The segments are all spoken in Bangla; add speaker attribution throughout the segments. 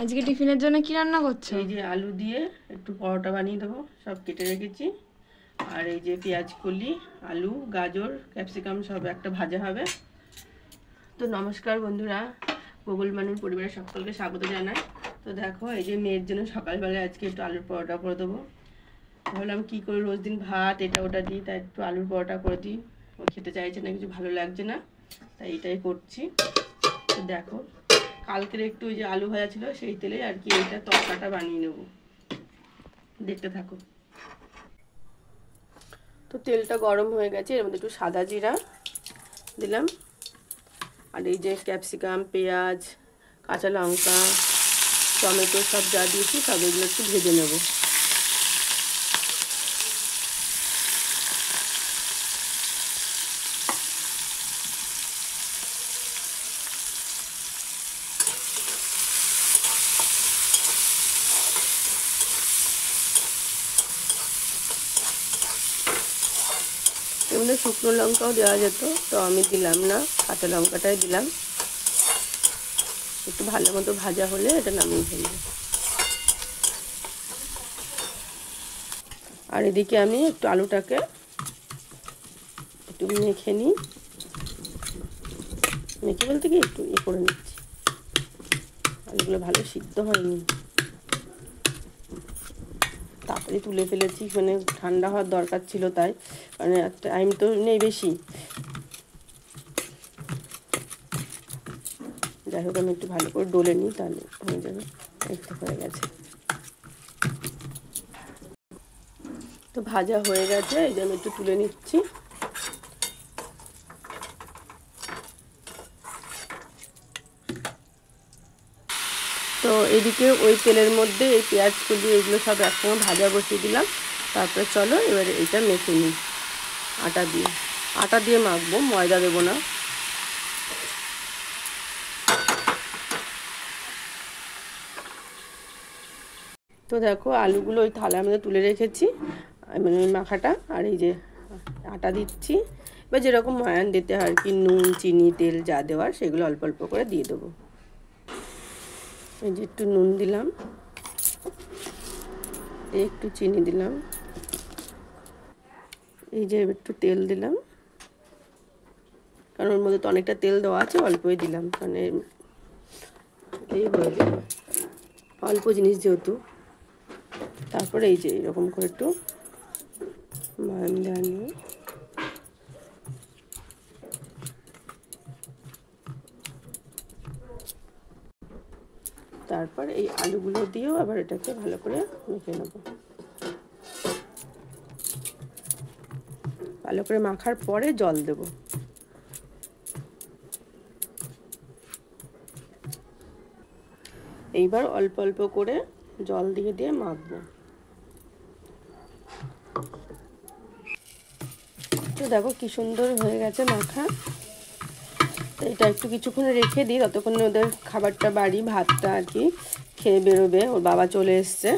Speaker 1: আজকে টিফিনের জন্য কি রান্না করছো?
Speaker 2: এই যে আলু দিয়ে একটু পরোটা বানিয়ে দেবো, সব কেটে রেখেছি। আর এই যে পেঁয়াজ কলি, আলু, গাজর, ক্যাপসিকাম সব একটা ভাজা হবে। তো নমস্কার বন্ধুরা, গুগল মানুর পরিবারের সকলকে স্বাগত জানাই। তো দেখো, এই যে মেয়ের জন্য সকালবেলায় আজকে একটু আলুর পরোটা করে দেবো। ভাবলাম কী করে রোজ দিন ভাত এটা ওটা দিই, তাই একটু আলুর পরোটা করে দিই। ও খেতে চাইছে না, কিছু ভালো লাগছে না, তাই এটাই করছি। তো দেখো, কালকের একটু ওই যে আলু ভাজা ছিল, সেই তেলে আর কি এইটা তরকাটা বানিয়ে নেব। দেখতে থাকো। তো তেলটা গরম হয়ে গেছে, এর মধ্যে একটু সাদা জিরা দিলাম, আর এই যে ক্যাপসিকাম, পেঁয়াজ, কাঁচা লঙ্কা, টমেটো সব যা দিয়েছি সব এগুলো একটু ভেজে নেব। এর মধ্যে শুকনো লঙ্কাও দেওয়া যেত, তো আমি দিলাম না, কাঁচা লঙ্কাটাই দিলাম। একটু ভালো মতো ভাজা হলে এটা নামিয়ে ফেলবো। আর এদিকে আমি একটু আলুটাকে একটু মেখে নিই, মেখে বলতে কি একটু করে নিচ্ছি, আলুগুলো ভালো সিদ্ধ হয়নি, তাড়াতাড়ি তুলে ফেলেছি, মানে ঠান্ডা হওয়ার দরকার ছিল, তাই মানে টাইম তো নেই বেশি। যাই হোক, আমি একটু ভালো করে ডলে নিই, তাহলে হয়ে যাবে। একটু হয়ে গেছে, তো ভাজা হয়ে গেছে, এই যে আমি একটু তুলে নিচ্ছি। তো এদিকে ওই তেলের মধ্যে এই পেঁয়াজ কুলি এগুলো সব একসঙ্গে ভাজা বসিয়ে দিলাম। তারপরে চলো এবারে এটা মেখে নিই আটা দিয়ে মাখবো, ময়দা দেবো না। তো দেখো, আলুগুলো ওই থালার মধ্যে তুলে রেখেছি, মানে ওই মাখাটা, আর এই যে আটা দিচ্ছি। এবার যেরকম ময়ান দিতে হয় আর কি, নুন, চিনি, তেল যা দেওয়ার সেগুলো অল্প অল্প করে দিয়ে দেবো। এই যে একটু নুন দিলাম, একটু চিনি দিলাম, এই যে একটু তেল দিলাম, কারণ ওর মধ্যে তো অনেকটা তেল দেওয়া আছে, অল্পই দিলাম, মানে এই হয়ে যাবে অল্প জিনিস যেহেতু। তারপরে এই যে এরকম করে একটু ময়ান দেওয়া নিয়ে তারপর এই আলুগুলো দিয়েও আবার এটাকে ভালো করে মেখে নেব। ভালো করে মাখার পরে জল দেব। এইবার অল্প অল্প করে জল দিয়ে দিয়ে মাখবো। তো দেখো কি সুন্দর হয়ে গেছে মাখা। তো এটা একটু কিছুক্ষণ রেখে দিই, ততক্ষণে ওদের খাবারটা বাড়ি, ভাতটা আর কি খেয়ে বেরোবে, ওর বাবা চলে এসছে।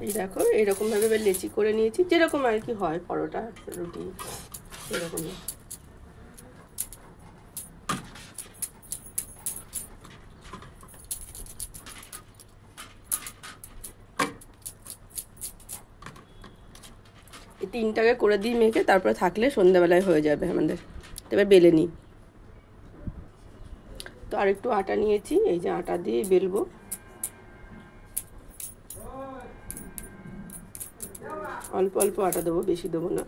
Speaker 2: এই দেখো, এরকমভাবে এবার লেচি করে নিয়েছি, যেরকম আর কি হয় পরোটা রুটি সেরকমই। এই তিনটাকে করে দিই মেখে, তারপরে থাকলে সন্ধ্যাবেলায় হয়ে যাবে আমাদের। এবার বেলে নিই। তো আর একটু আটা নিয়েছি, এই যে আটা দিয়ে বেলবো। অল্প অল্প আটা দেবো, বেশি দেবো না।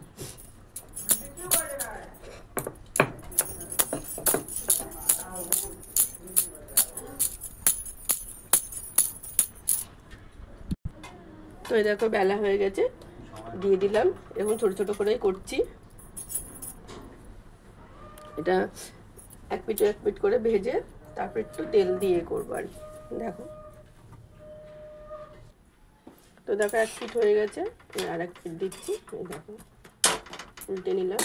Speaker 2: তো এই দেখো বেলা হয়ে গেছে, দিয়ে দিলাম। এখন ছোট ছোট করেই করছি, এটা এক পিঠ করে ভেজে তারপর একটু তেল দিয়ে করবো আর কি। দেখো, তো দেখো এক পিঠ হয়ে গেছে, আর এক পিঠ দিচ্ছি। এই দেখো, উল্টে নিলাম।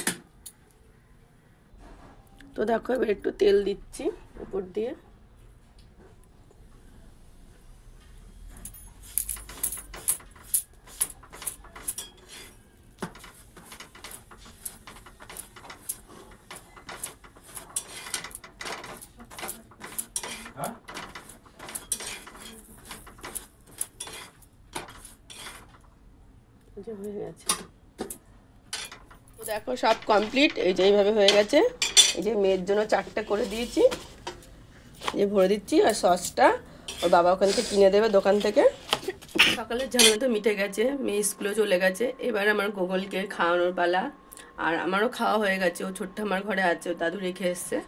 Speaker 2: তো দেখো এবার একটু তেল দিচ্ছি উপর দিয়ে। যে হয়ে গেছে। তো দেখো সব কমপ্লিট, এই যে এইভাবে হয়ে গেছে। এই যে মেয়ের জন্য 4টে করে দিয়েছি, যে ভরে দিচ্ছি। আর সসটা ওর বাবা ওখান থেকে কিনে দেবে দোকান থেকে। সকালের ঝামেলা তো মিটে গেছে, মেয়ে স্কুলে চলে গেছে। এবার আমার গোগলকে খাওয়ানোর পালা। আর আমারও খাওয়া হয়ে গেছে, ও ছোট্ট আমার ঘরে আছে, ও দাদু রেখে এসছে।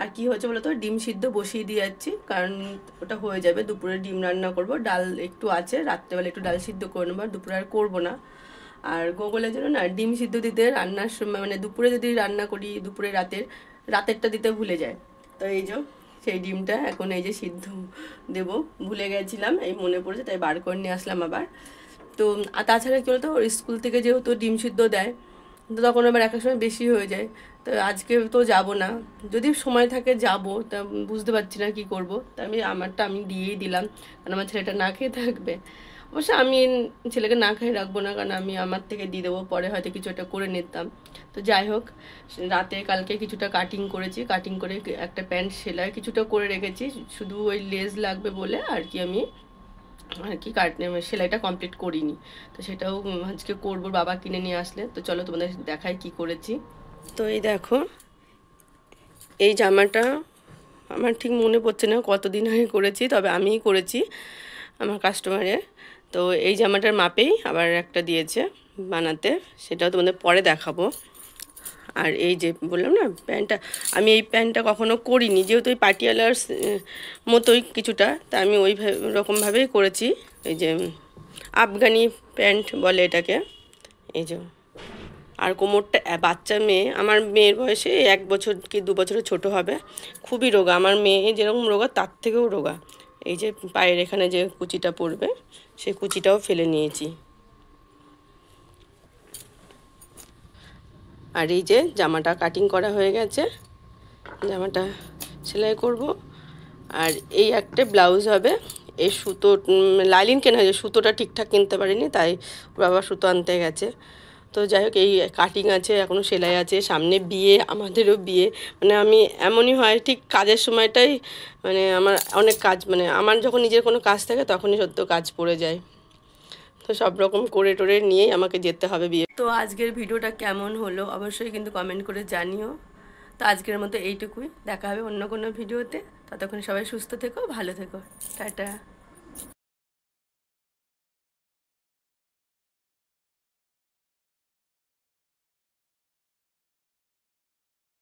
Speaker 2: আর কি হচ্ছে বলো তো, ডিম সিদ্ধ বসিয়ে দিয়ে যাচ্ছি, কারণ ওটা হয়ে যাবে। দুপুরে ডিম রান্না করব, ডাল একটু আছে, রাত্রেবেলা একটু ডাল সিদ্ধ করে নেবো, দুপুরে আর করবো না। আর গোগলের জন্য না ডিম সিদ্ধ দিতে রান্নার সময়, মানে দুপুরে যদি রান্না করি, দুপুরে রাতেরটা দিতে ভুলে যায়। তো এই যে সেই ডিমটা এখন এই যে সিদ্ধ দেবো, ভুলে গেছিলাম, এই মনে পড়েছে, তাই বার করে নিয়ে আসলাম আবার। তো আর তাছাড়া কী বলতো, ওর স্কুল থেকে যেহেতু ডিম সিদ্ধ দেয়, তো তখন আবার এক এক সময় বেশি হয়ে যায়। তো আজকে তো যাব না, যদি সময় থাকে যাব, তা বুঝতে পারছি না কি করব। তা আমারটা আমি দিয়েই দিলাম, কারণ আমার ছেলেটা না খেয়ে থাকবে। অবশ্য আমি ছেলেকে না খেয়ে রাখবো না, কারণ আমি আমার থেকে দিয়ে দেবো, পরে হয়তো কিছু একটা করে নিতাম। তো যাই হোক, রাতে কালকে কিছুটা কাটিং করেছি, কাটিং করে একটা প্যান্ট সেলাই কিছুটা করে রেখেছি, শুধু ওই লেজ লাগবে বলে আর কি, আমি আর কি সেলাইটা কমপ্লিট করিনি। তো সেটাও আজকে করবো, বাবা কিনে নিয়ে আসলে। তো চলো তোমাদের দেখাই কি করেছি। তো এই দেখো, এই জামাটা আমার ঠিক মনে পড়ছে না কতদিন আগে করেছি, তবে আমিই করেছি আমার কাস্টমারের। তো এই জামাটার মাপেই আবার একটা দিয়েছে বানাতে, সেটাও তোমাদের পরে দেখাবো। আর এই যে বললাম না প্যান্টটা, আমি এই প্যান্টটা কখনো করিনি, যেহেতু ওই পাটিয়ালার মতোই কিছুটা, তা আমি ওই রকমভাবেই করেছি। এই যে আফগানি প্যান্ট বলে এটাকে। এই যে, আর কোমরটা, বাচ্চা মেয়ে, আমার মেয়ের বয়সে 1 বছর কি 2 বছরের ছোটো হবে, খুবই রোগা। আমার মেয়ে যেরকম রোগা তার থেকেও রোগা। এই যে পায়ের এখানে যে কুচিটা পড়বে, সেই কুচিটাও ফেলে নিয়েছি। আর এই যে জামাটা কাটিং করা হয়ে গেছে, জামাটা সেলাই করব। আর এই একটা ব্লাউজ হবে, এই সুতো লাইলিন কেনা হয়েছে, সুতোটা ঠিকঠাক কিনতে পারিনি, তাই বাবা সুতো আনতে গেছে। তো যাই হোক, এই কাটিং আছে, এখনও সেলাই আছে, সামনে বিয়ে, আমাদেরও বিয়ে। মানে আমি এমনই হয় ঠিক কাজের সময়টাই, মানে আমার অনেক কাজ, মানে আমার যখন নিজের কোনো কাজ থাকে তখনই সত্য কাজ পড়ে যায়। তো সব রকম করে টোরে নিয়েই আমাকে যেতে হবে বিয়ে। তো আজকের ভিডিওটা কেমন হলো অবশ্যই কিন্তু কমেন্ট করে জানিও। তো আজকের মতো এইটুকুই, দেখা হবে অন্য কোনো ভিডিওতে। ততক্ষণ সবাই সুস্থ থেকো, ভালো থেকো, টাটা।